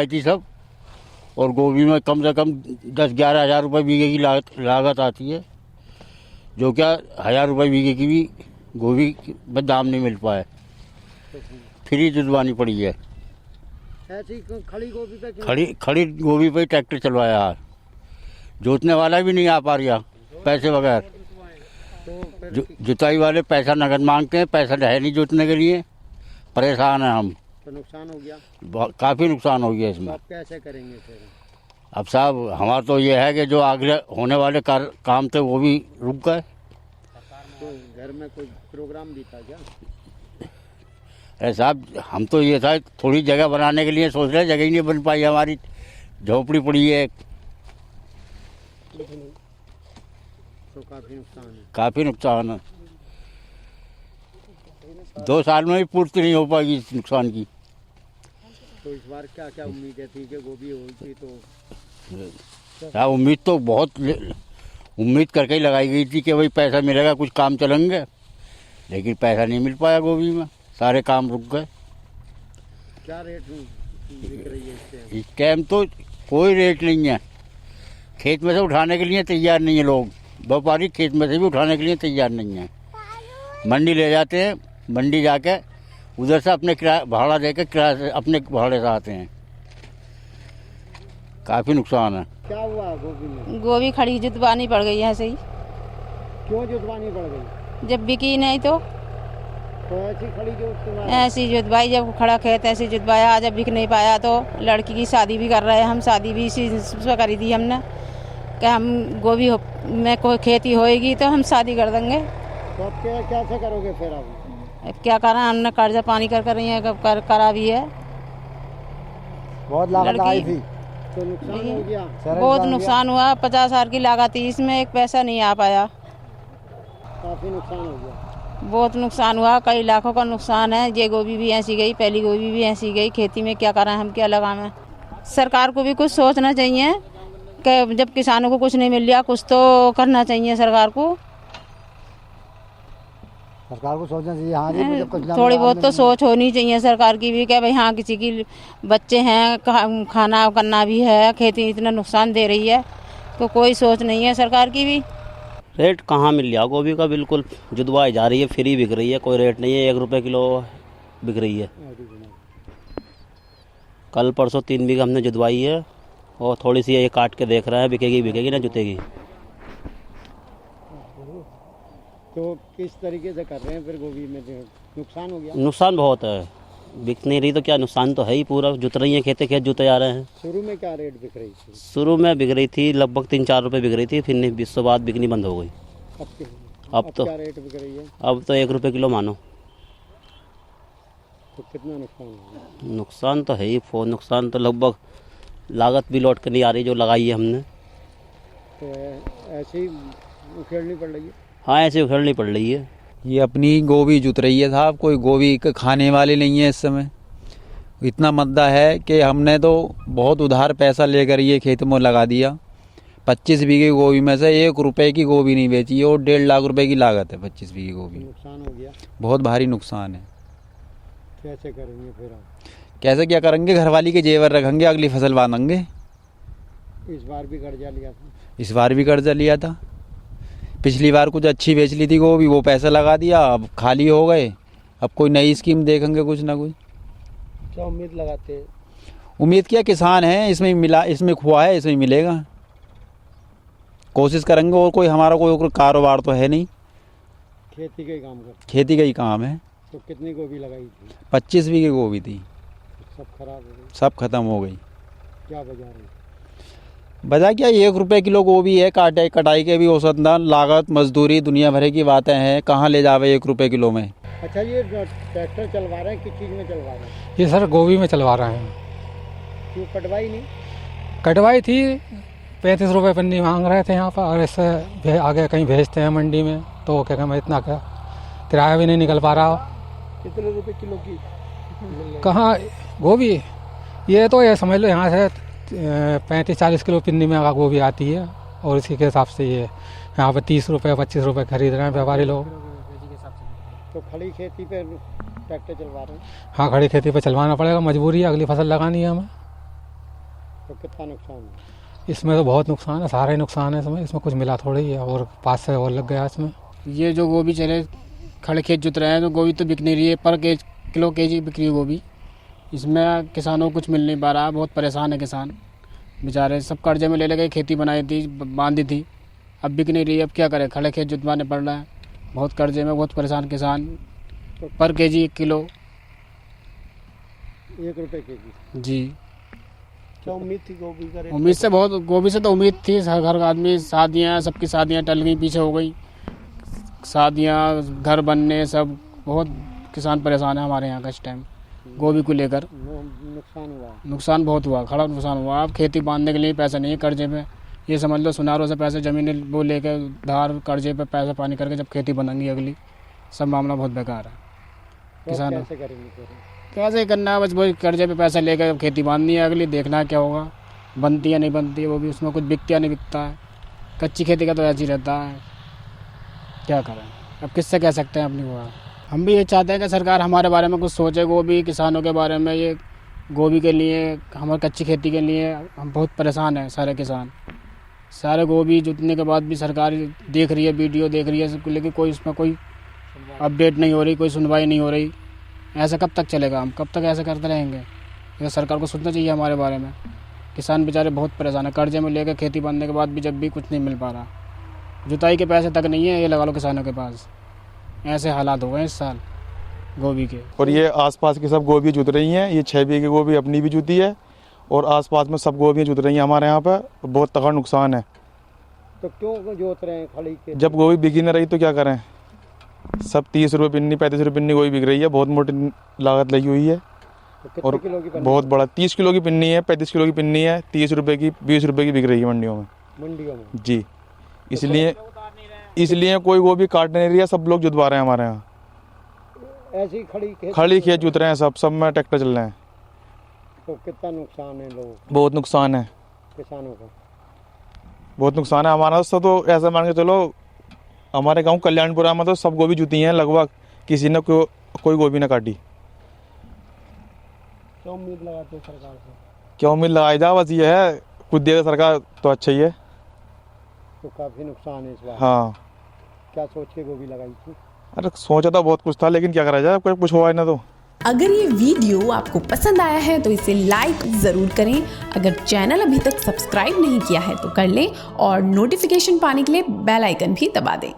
लगाई थी सब, और गोभी में कम से कम 10-11 हज़ार रुपये बीघे की लागत आती है, जो क्या 1,000 रुपये बीघे की भी गोभी में दाम नहीं मिल पाया, फ्री जुतवानी पड़ी है। ऐसी खड़ी गोभी पे खड़ी गोभी पे ट्रैक्टर चलवाया है, जोतने वाला भी नहीं आ पा रहा पैसे बगैर। तो जुताई वाले पैसा नगद मांगते हैं, पैसा है नहीं जोतने के लिए, परेशान हैं हम। तो नुकसान हो गया, काफ़ी नुकसान हो गया इसमें। आप कैसे करेंगे फिर? अब साहब हमारा तो ये है कि जो आगे होने वाले काम थे वो भी रुक गए। तो घर में कोई प्रोग्राम भी था क्या? अरे साहब हम तो ये था थोड़ी जगह बनाने के लिए सोच रहे, जगह ही नहीं बन पाई, हमारी झोपड़ी पड़ी है। तो काफ़ी नुकसान है। काफ़ी नुकसान है, 2 साल में भी पूर्ति नहीं हो पाएगी इस नुकसान की। तो इस बार क्या क्या उम्मीदें थी कि गोभी होगी? तो साहब उम्मीद तो बहुत उम्मीद करके ही लगाई गई थी कि भाई पैसा मिलेगा, कुछ काम चलेंगे, लेकिन पैसा नहीं मिल पाया गोभी में, सारे काम रुक गए। क्या रेट बिक रही है इससे? इस टाइम तो कोई रेट नहीं है, खेत में से उठाने के लिए तैयार नहीं है लोग, व्यापारी खेत में से भी उठाने के लिए तैयार नहीं है। मंडी ले जाते हैं, मंडी जाके उधर से अपने किराया भाड़ा देकर किराए से अपने भाड़े से आते हैं। काफ़ी नुकसान है। क्या हुआ गोभी में? गोभी खड़ी जुतवानी पड़ गई है ऐसे ही। क्यों जुतवानी पड़ गई? जब बिकी नहीं तो ऐसी खड़ी ऐसी जुतवाई, जब खड़ा खेत ऐसे जुतवाया, जब बिक नहीं पाया तो लड़की की शादी भी कर रहे हैं हम, शादी भी इसी से करी थी हमने कि हम गोभी में कोई खेती होएगी तो हम शादी कर देंगे। तो अब कैसे करोगे फिर? अब क्या करें, हमने कर्जा पानी कर रही है, करा भी है, बहुत लागत लगाई थी तो नुकसान हो गया। बहुत नुकसान हुआ, 50,000 की लागत थी, इसमें एक पैसा नहीं आ पाया, काफ़ी नुकसान हो गया। बहुत नुकसान हुआ, कई लाखों का नुकसान है। ये गोभी भी ऐसी गई, पहली गोभी भी ऐसी गई, खेती में क्या करें हम, क्या लगाएं? सरकार को भी कुछ सोचना चाहिए कि जब किसानों को कुछ नहीं मिल रहा, कुछ तो करना चाहिए सरकार को। सरकार को सोचना चाहिए, हाँ जी, मुझे कुछ थोड़ी बहुत तो सोच होनी चाहिए सरकार की भी कि भाई हाँ किसी की बच्चे हैं, खाना करना भी है, खेती इतना नुकसान दे रही है तो कोई सोच नहीं है सरकार की भी। रेट कहाँ मिल रहा गोभी का, बिल्कुल जुतवाई जा रही है, फ्री बिक रही है, कोई रेट नहीं है, 1 रुपये किलो बिक रही है। कल परसों 3 बीघा हमने जुतवाई है और थोड़ी सी ये काट के देख रहे हैं, बिकेगी ना जुतेगी। तो किस तरीके से कर रहे हैं फिर गोभी में? नुकसान हो गया? नुकसान बहुत है, बिक नहीं रही तो क्या, नुकसान तो है ही पूरा, जुत रही है, खेत जुते जा रहे हैं। शुरू में क्या रेट बिक रही थी? शुरू में बिक रही थी लगभग 3-4 रुपये बिक रही थी, फिर 20 बाद बिकनी बंद हो गई। अब तो क्या रेट बिक रही है? अब तो 1 रुपये किलो मानो। तो कितना नुकसान होगा? नुकसान तो है ही, नुकसान तो लगभग लागत भी लौट कर नहीं आ रही जो लगाई है हमने। तो ऐसे ही उखेड़नी पड़ रही है? हाँ ऐसे उखेड़नी पड़ रही है। ये अपनी गोभी जुत रही है साहब, कोई गोभी खाने वाले नहीं है इस समय। इतना मद्दा है कि हमने तो बहुत उधार पैसा लेकर ये खेत में लगा दिया। 25 बीघे गोभी में से 1 रुपए की गोभी नहीं बेची और 1.5 लाख रुपए की लागत है 25 बीघे गोभी। नुकसान हो गया, बहुत भारी नुकसान है। कैसे करेंगे फिर आप? कैसे क्या करेंगे, घरवाली के जेवर रखेंगे, अगली फसल बांधेंगे। इस बार भी कर्जा लिया था? इस बार भी कर्जा लिया था। पिछली बार कुछ अच्छी बेच ली थी गोभी, वो पैसा लगा दिया, अब खाली हो गए। अब कोई नई स्कीम देखेंगे कुछ ना कुछ। क्या उम्मीद लगाते हैं? उम्मीद किया किसान है, इसमें मिला, इसमें खुआ है, इसमें मिलेगा। कोशिश करेंगे, और कोई हमारा कोई कारोबार तो है नहीं, खेती का ही काम करते? खेती का ही काम है। तो कितनी गोभी लगाई थी? 25 बीघे गोभी थी, सब खराब हो गई? सब खत्म हो गई। क्या वजह रही? वजह क्या, 1 रुपए किलो गोभी है, कटाई के भी औसत दाम, लागत, मजदूरी, दुनिया भर की बातें हैं, कहाँ ले जावे 1 रुपए किलो में। अच्छा, ये ट्रैक्टर चलवा रहे हैं, किस चीज़ में चलवा रहे हैं? ये सर गोभी में चलवा रहे हैं। क्यों कटवाई नहीं? कटवाई थी, 35 रुपये पन्नी मांग रहे थे यहाँ पर, और इससे आगे कहीं भेजते हैं मंडी में तो क्या मैं इतना क्या किराया भी नहीं निकल पा रहा। कितने रुपए किलो की? कहाँ गोभी, ये तो ये समझ लो यहाँ से 35-40 किलो पिन्नी में गोभी आती है, और इसी के हिसाब से ये यहाँ पर 30 रुपये 25 रुपये खरीद रहे हैं व्यापारी लोग। तो खड़ी खेती पे ट्रैक्टर चलवा रहे हैं? हाँ, खड़ी खेती पर चलवाना पड़ेगा, मजबूरी है, अगली फसल लगानी है हमें। तो कितना नुकसान है? इसमें तो बहुत नुकसान है, सारा ही नुकसान है इसमें। इसमें कुछ मिला थोड़ा ही है, और 5 से और लग गया इसमें। ये जो गोभी चले खड़े खेत जुत रहे हैं तो गोभी तो बिक नहीं रही है, पर किलो केजी बिक रही है गोभी। इसमें किसानों को कुछ मिल नहीं पा रहा, बहुत परेशान है किसान बेचारे। सब कर्जे में ले लगे, खेती बनाई थी, बांधी थी, अब बिक नहीं रही है। अब क्या करें, खड़े खेत जुतवाने पड़ रहा है, बहुत कर्जे में, बहुत परेशान किसान। पर केजी 1 किलो 1 रुपए केजी। जी, क्या उम्मीद थी गोभी का रेट? उम्मीद से बहुत, गोभी से तो उम्मीद थी। हर घर का आदमी, शादियाँ, सबकी शादियाँ टल गई, पीछे हो गई शादियाँ, घर बनने, सब बहुत किसान परेशान है हमारे यहाँ का इस टाइम गोभी को लेकर। नुकसान हुआ? नुकसान बहुत हुआ, खड़ा नुकसान हुआ। अब खेती बांधने के लिए पैसा नहीं है, कर्जे पे। ये समझ लो सुनारों से पैसे ज़मीन वो लेकर धार कर्जे पे पैसा पानी करके जब खेती बनेंगी अगली, सब मामला बहुत बेकार है किसान। कैसे करेंगे फिर? कैसे करना है, बस वही कर्जे पे पैसा लेकर जब खेती बांधनी है अगली, देखना है क्या होगा, बनती है नहीं बनती है, वो भी उसमें कुछ बिकता या नहीं बिकता है। कच्ची खेती का तो ऐसे ही रहता है, क्या करें अब, किससे कह सकते हैं अपनी हुआ। हम भी ये चाहते हैं कि सरकार हमारे बारे में कुछ सोचे, गोभी किसानों के बारे में। ये गोभी के लिए, हमारी कच्ची खेती के लिए हम बहुत परेशान हैं सारे किसान। सारे गोभी जुतने के बाद भी सरकार देख रही है, वीडियो देख रही है सबको, लेकिन कोई उसमें कोई अपडेट नहीं हो रही, कोई सुनवाई नहीं हो रही। ऐसा कब तक चलेगा, हम कब तक ऐसा करते रहेंगे? ये सरकार को सोचना चाहिए हमारे बारे में। किसान बेचारे बहुत परेशान है, कर्जे में लेकर खेती बांधने के बाद भी जब भी कुछ नहीं मिल पा रहा, जुताई के पैसे तक नहीं है, ये लगा लो किसानों के पास। ऐसे हालात हो गए इस साल गोभी के। और ये आसपास की सब गोभी जुत रही हैं। ये 6 बीघे गोभी अपनी भी जुती है और आसपास में सब गोभियाँ जुत रही हैं हमारे यहाँ पर। बहुत तगड़ा नुकसान है। तो क्यों जोत रहे हैं खड़ी के? जब गोभी बिकी न रही तो क्या करें, सब 30 रुपये पिन्नी, 35 रुपये पिन्नी गोभी बिक रही है। बहुत मोटी लागत लगी हुई है। तो कितने और किलो की पन्नी? बहुत बड़ा 30 किलो की पिन्नी है, 35 किलो की पिन्नी है, 30 रुपये की, 20 रुपये की बिक रही है मंडियों में। मंडियों में? जी, इसलिए कोई गोभी काट नहीं रही है, सब लोग जुतवा रहे हैं हमारे यहाँ। ऐसी खड़ी खेत जुत रहे हैं, सब में ट्रैक्टर चल रहे हैं। तो कितना नुकसान है लोगों को, बहुत नुकसान है, किसानों को? बहुत नुकसान है हमारा। तो ऐसा मान के चलो, हमारे गांव कल्याणपुरा में तो सब गोभी जुती हैं लगभग, किसी ने कोई गोभी ना काटी। क्या उम्मीद लगाते हो सरकार से? क्या उम्मीद लगाई जा, बस ये है कुछ देगा सरकार तो अच्छा ही है। तो काफी नुकसान है इस बार। हाँ, क्या सोच के गोभी लगाई थी? अरे सोचा था बहुत कुछ था, लेकिन क्या करा जाए, कुछ हुआ ही ना। तो अगर ये वीडियो आपको पसंद आया है तो इसे लाइक ज़रूर करें। अगर चैनल अभी तक सब्सक्राइब नहीं किया है तो कर लें और नोटिफिकेशन पाने के लिए बेल आइकन भी दबा दें।